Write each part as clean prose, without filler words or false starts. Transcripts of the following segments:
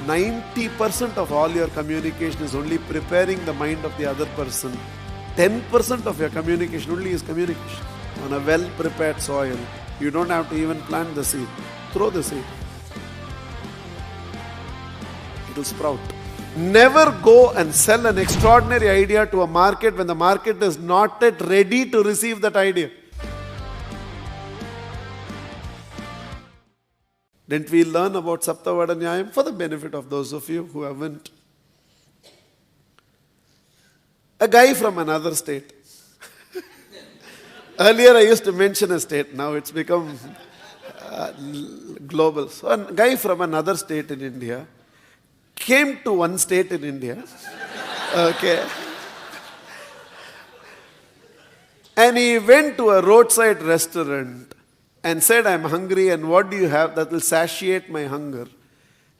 90% of all your communication is only preparing the mind of the other person. 10% of your communication only is communication. On a well-prepared soil, you don't have to even plant the seed. Throw the seed. It will sprout. Never go and sell an extraordinary idea to a market when the market is not yet ready to receive that idea. Didn't we learn about Saptavada Nyayam? For the benefit of those of you who haven't. A guy from another state. Earlier I used to mention a state, now it's become global. So a guy from another state in India came to one state in India. Okay. And he went to a roadside restaurant and said, I'm hungry, and what do you have that will satiate my hunger?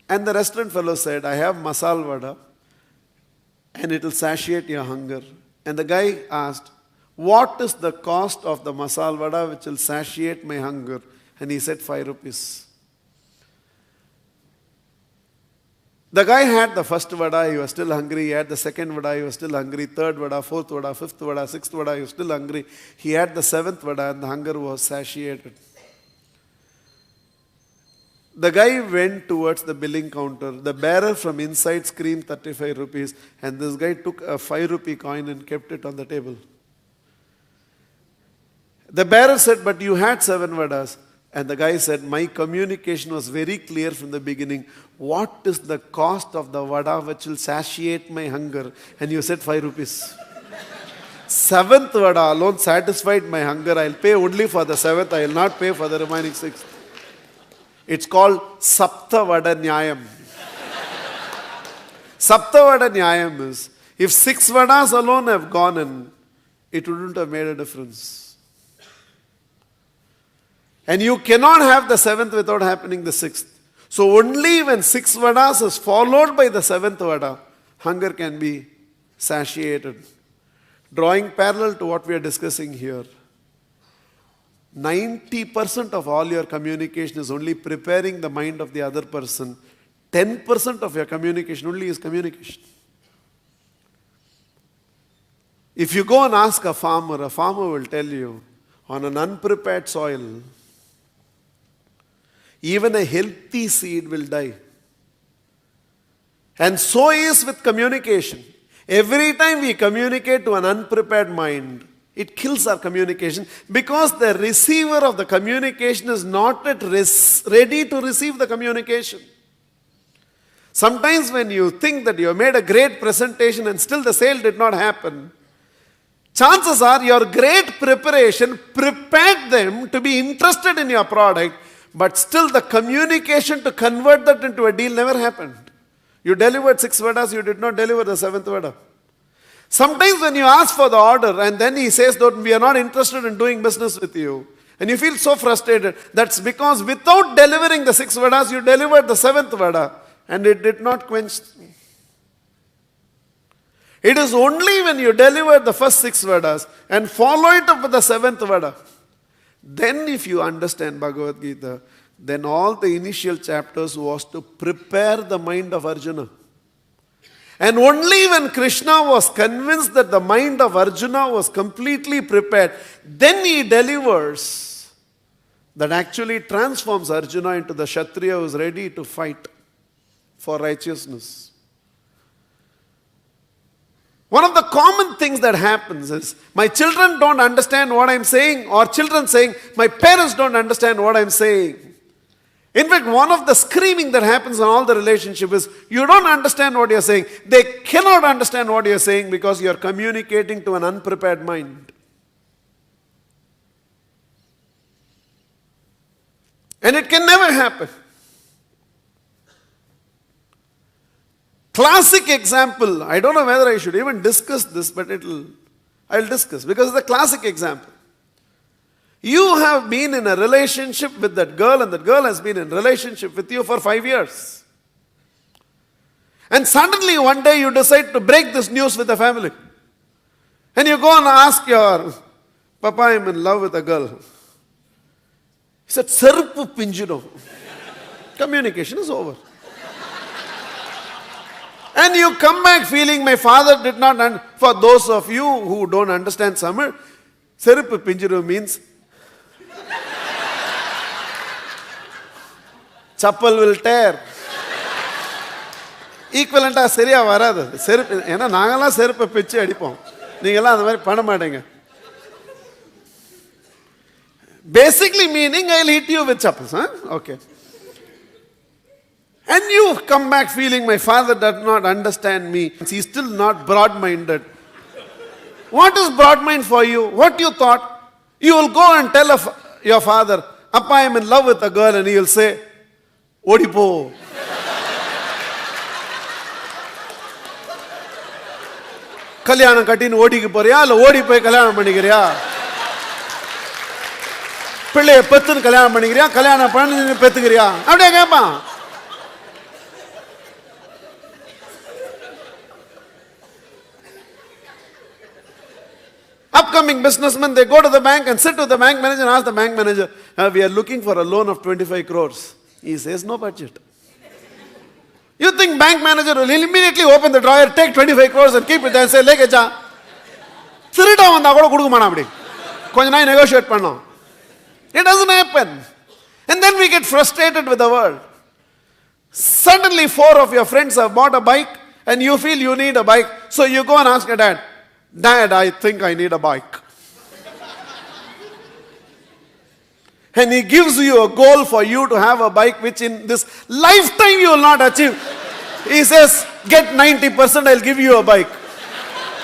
And the restaurant fellow said, I have masala vada, and it will satiate your hunger. And the guy asked, what is the cost of the masala vada which will satiate my hunger? And he said, 5 rupees. The guy had the first vada, he was still hungry. He had the second vada, he was still hungry. Third vada, fourth vada, fifth vada, sixth vada, he was still hungry. He had the seventh vada and the hunger was satiated. The guy went towards the billing counter. The bearer from inside screamed 35 rupees, and this guy took a 5 rupee coin and kept it on the table. The bearer said, but you had 7 vadas. And the guy said, my communication was very clear from the beginning. What is the cost of the vada which will satiate my hunger? And you said 5 rupees. 7th vada alone satisfied my hunger. I'll pay only for the 7th. I will not pay for the remaining 6th. It's called Saptavada Nyayam. Saptavada Nyayam is, if 6 vadas alone have gone in, it wouldn't have made a difference. And you cannot have the 7th without happening the 6th. So only when 6 vadas is followed by the 7th vada, hunger can be satiated. Drawing parallel to what we are discussing here, 90% of all your communication is only preparing the mind of the other person. 10% of your communication only is communication. If you go and ask a farmer will tell you, on an unprepared soil, even a healthy seed will die. And so is with communication. Every time we communicate to an unprepared mind, it kills our communication because the receiver of the communication is not yet ready to receive the communication. Sometimes when you think that you have made a great presentation and still the sale did not happen, chances are your great preparation prepared them to be interested in your product, but still the communication to convert that into a deal never happened. You delivered 6 vadas, you did not deliver the 7th vada. Sometimes when you ask for the order and then he says that we are not interested in doing business with you, and you feel so frustrated, that's because without delivering the 6 vadas, you delivered the 7th vada and it did not quench. It is only when you deliver the first 6 vadas and follow it up with the 7th vada, then if you understand Bhagavad Gita, then all the initial chapters was to prepare the mind of Arjuna. And only when Krishna was convinced that the mind of Arjuna was completely prepared, then he delivers that actually transforms Arjuna into the Kshatriya who is ready to fight for righteousness. One of the common things that happens is, my children don't understand what I'm saying, or children saying, my parents don't understand what I'm saying. In fact, one of the screaming that happens in all the relationship is, you don't understand what you're saying. They cannot understand what you're saying because you're communicating to an unprepared mind. And it can never happen. Classic example, I don't know whether I should even discuss this, but I'll discuss because it's a classic example. You have been in a relationship with that girl and that girl has been in a relationship with you for 5 years. And suddenly one day you decide to break this news with the family. And you go and ask your Papa, I'm in love with a girl. He said, Sarpu Pinjino. Communication is over. And you come back feeling my father did not, for those of you who don't understand Tamil, Seruppu Pinjiru means chappal will tear. Equivalent சரியா வராது. செருப்பு ஏன்னா நாங்கெல்லாம் செருப்பை பிச்சு அடிப்போம். நீங்கெல்லாம் அந்த மாதிரி பண்ண மாட்டீங்க. Basically meaning I'll hit you with chappals. Huh? Okay. And you come back feeling my father does not understand me. He's still not broad-minded. What is broad-mind for you? What you thought? You will go and tell your father, Appa, I am in love with a girl, and he will say, Odipo. கல்யாணம் கட்டின்னு ஓடிக்கு போறியா இல்ல ஓடி போய் கல்யாணம் பண்ணிக்கிறியா? பிள்ளைய பெத்துன்னு கல்யாணம் பண்ணிக்கிறியா கல்யாணம் பண்ணி பெத்துக்கிறியா? அப்படியே கேட்பான். Upcoming businessmen, they go to the bank and sit with the bank manager and ask the bank manager, we are looking for a loan of 25 crores. He says, no budget. You think bank manager will immediately open the drawer, take 25 crores and keep it there and say, Leke cha. Sirita vanda kuda kuduka maana apdi. Konja naai negotiate pannom. It doesn't happen. And then we get frustrated with the world. Suddenly 4 of your friends have bought a bike and you feel you need a bike. So you go and ask your dad, Dad, I think I need a bike. And he gives you a goal for you to have a bike which in this lifetime you will not achieve. He says, get 90%, I'll give you a bike.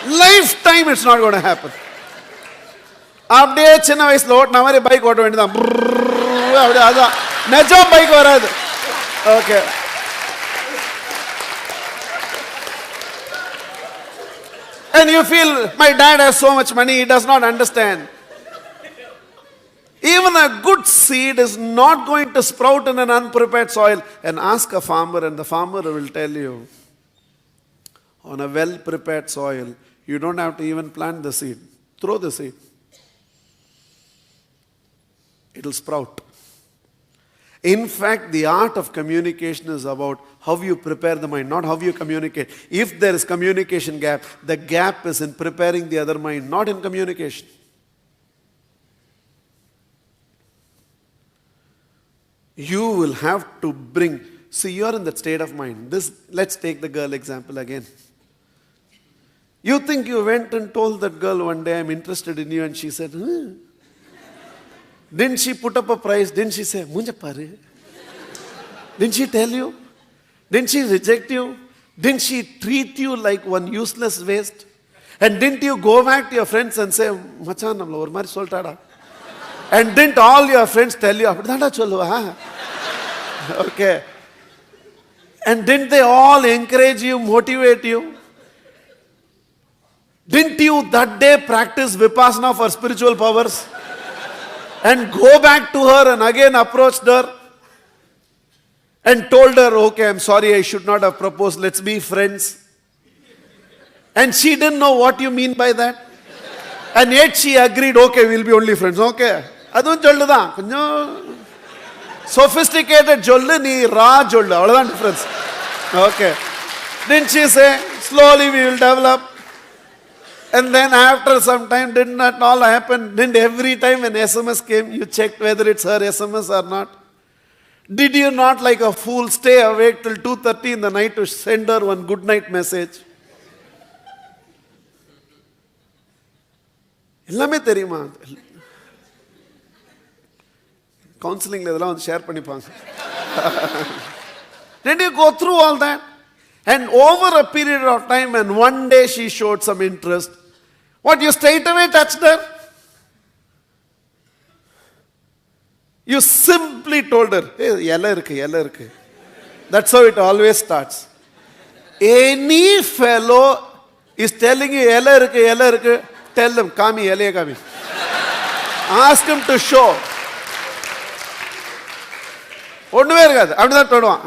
Lifetime it's not going to happen. அப்படியே சின்ன வயசுல ஓட்டின மாதிரி bike ஓட்ட வேண்டியதான். அப்படியே அதான் நிஜம் bike வராது. Okay. And you feel, my dad has so much money, he does not understand. Even a good seed is not going to sprout in an unprepared soil. And ask a farmer, and the farmer will tell you, on a well-prepared soil, you don't have to even plant the seed. Throw the seed. It will sprout. In fact, the art of communication is about how you prepare the mind, not how you communicate. If there is communication gap, the gap is in preparing the other mind, not in communication. You will have to bring, see, you're in that state of mind. Let's take the girl example again. You think you went and told that girl one day, I'm interested in you, and she said, Didn't she put up a price? Didn't she say, Munja pare? Didn't she tell you? Didn't she reject you? Didn't she treat you like one useless waste? And didn't you go back to your friends and say, Machan, namla or mari soltada? And didn't all your friends tell you, Apdada cholva? Okay. And didn't they all encourage you, motivate you? Didn't you that day practice Vipassana for spiritual powers? And go back to her and again approached her and told her, okay, I'm sorry, I should not have proposed, let's be friends. And she didn't know what you mean by that. And yet she agreed, okay, we'll be only friends. Okay. Adun jolluda. Konjam sophisticated jollu, nee raw jollu. Avladhan difference. Okay. Didn't she say, slowly we will develop? And then after some time, didn't that all happen? Didn't every time an SMS came, you checked whether it's her SMS or not? Did you not, like a fool, stay awake till 2:30 in the night to send her one good night message? எல்லாமே தெரியுமா? கவுன்சிலிங்ல இதெல்லாம் வந்து share பண்ணிப்பாங்க. Did you go through all that? And over a period of time, and one day she showed some interest. What, you straight away touched her? You simply told her, hey, yella irukku. That's how it always starts. Any fellow is telling you, yella irukku, tell them, kami, yella kami. Ask him to show. ஒண்ணுமே இருக்காது. அப்படிதான் தொடுவான்.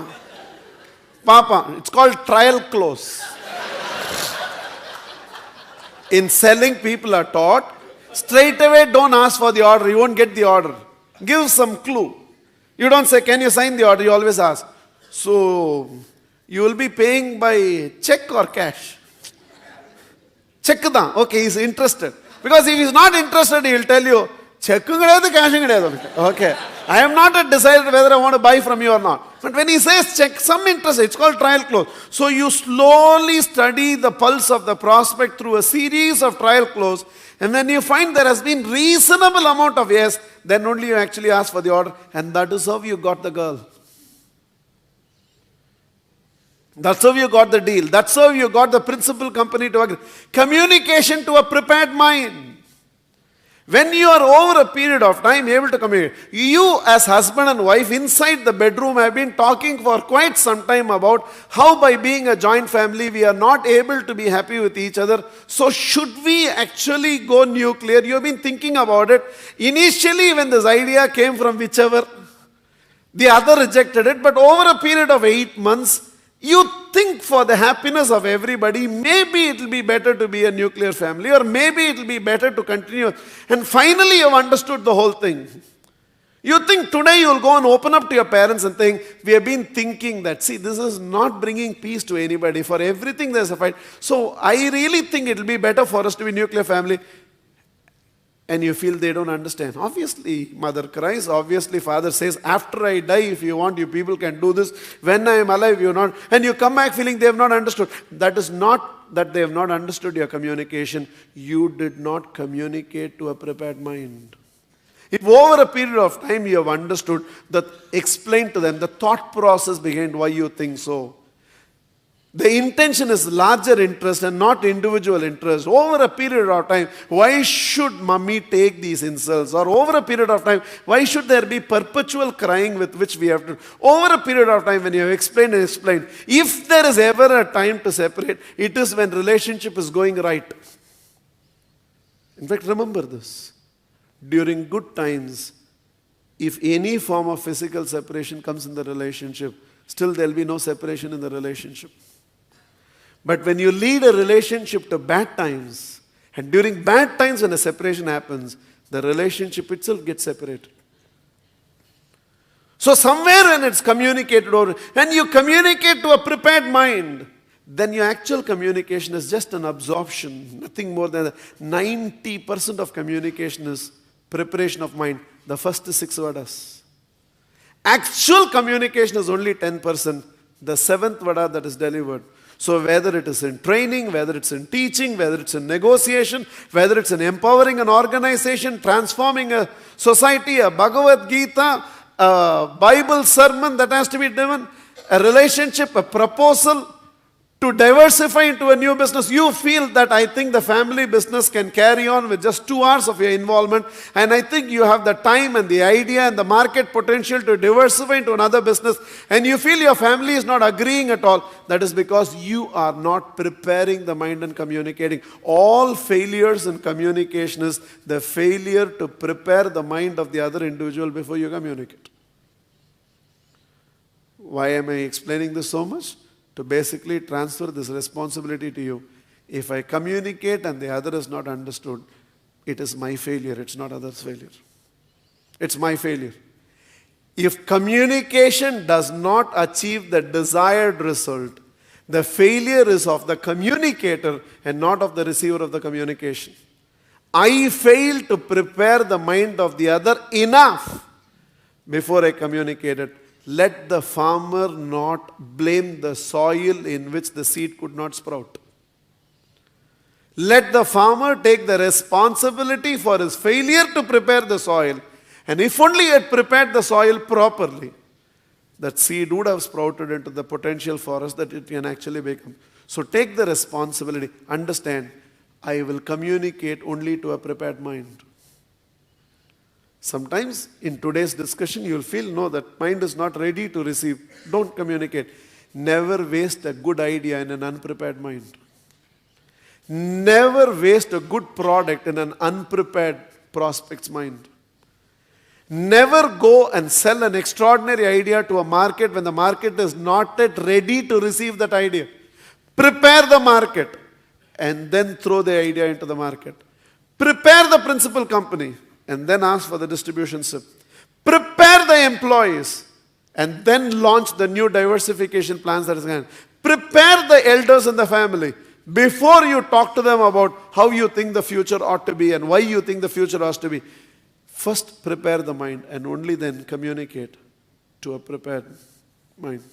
பாப்பான். It's called trial close. In selling, people are taught, straight away don't ask for the order. You won't get the order. Give some clue. You don't say, can you sign the order? You always ask. So, You will be paying by check or cash? Check da. Okay, he's interested. Because if he's not interested, he will tell you, check cash. Okay. I am not decided whether I want to buy from you or not. But when he says check, some interest, it's called trial close. So you slowly study the pulse of the prospect through a series of trial close. And then you find there has been reasonable amount of yes, then only you actually ask for the order. And that is how you got the girl. That's how you got the deal. That's how you got the principal company to agree. Communication to a prepared mind. When you are over a period of time able to communicate, you as husband and wife inside the bedroom have been talking for quite some time about how by being a joint family we are not able to be happy with each other. So should we actually go nuclear? You have been thinking about it. Initially when this idea came from whichever, the other rejected it, but over a period of 8 months, you think for the happiness of everybody, maybe it will be better to be a nuclear family, or maybe it will be better to continue. And finally you have understood the whole thing. You think today you will go and open up to your parents and think, we have been thinking that, see, this is not bringing peace to anybody. For everything there is a fight. So I really think it will be better for us to be nuclear family. And you feel they don't understand. Obviously, mother cries. Obviously, father says, after I die, if you want, you people can do this. When I am alive, you not. And you come back feeling they have not understood. That is not that they have not understood your communication. You did not communicate to a prepared mind. If over a period of time you have understood, that explain to them the thought process behind why you think so. The intention is larger interest and not individual interest. Over a period of time, why should mommy take these insults? Or over a period of time, why should there be perpetual crying with which we have to... Over a period of time when you have explained and explained, if there is ever a time to separate, it is when relationship is going right. In fact, remember this. During good times, if any form of physical separation comes in the relationship, still there will be no separation in the relationship. But when you lead a relationship to bad times, and during bad times when a separation happens, the relationship itself gets separated. So somewhere when it's communicated, or when you communicate to a prepared mind, then your actual communication is just an absorption, nothing more than 90% of communication is preparation of mind. The first 6 vadas. Actual communication is only 10%, the 7th vada that is delivered. So whether it is in training, whether it's in teaching, whether it's in negotiation, whether it's in empowering an organization, transforming a society, a Bhagavad Gita, a Bible sermon that has to be given, a relationship, a proposal to diversify into a new business, you feel that I think the family business can carry on with just 2 hours of your involvement, and I think you have the time and the idea and the market potential to diversify into another business, and you feel your family is not agreeing at all. That is because you are not preparing the mind and communicating. All failures in communication is the failure to prepare the mind of the other individual before you communicate. Why am I explaining this so much? To basically transfer this responsibility to you. If I communicate and the other is not understood, it is my failure, it's not others' failure. It's my failure. If communication does not achieve the desired result, the failure is of the communicator and not of the receiver of the communication. I fail to prepare the mind of the other enough before I communicate it. Let the farmer not blame the soil in which the seed could not sprout. Let the farmer take the responsibility for his failure to prepare the soil. And if only he had prepared the soil properly, that seed would have sprouted into the potential forest that it can actually become. So take the responsibility. Understand, I will communicate only to a prepared mind. Sometimes in today's discussion you will feel, no, that mind is not ready to receive. Don't communicate. Never waste a good idea in an unprepared mind. Never waste a good product in an unprepared prospect's mind. Never go and sell an extraordinary idea to a market when the market is not yet ready to receive that idea. Prepare the market and then throw the idea into the market. Prepare the principal company and then ask for the distribution slip. Prepare the employees and then launch the new diversification plans that is going. Prepare the elders in the family before you talk to them about how you think the future ought to be and why you think the future ought to be. First prepare the mind and only then communicate to a prepared mind.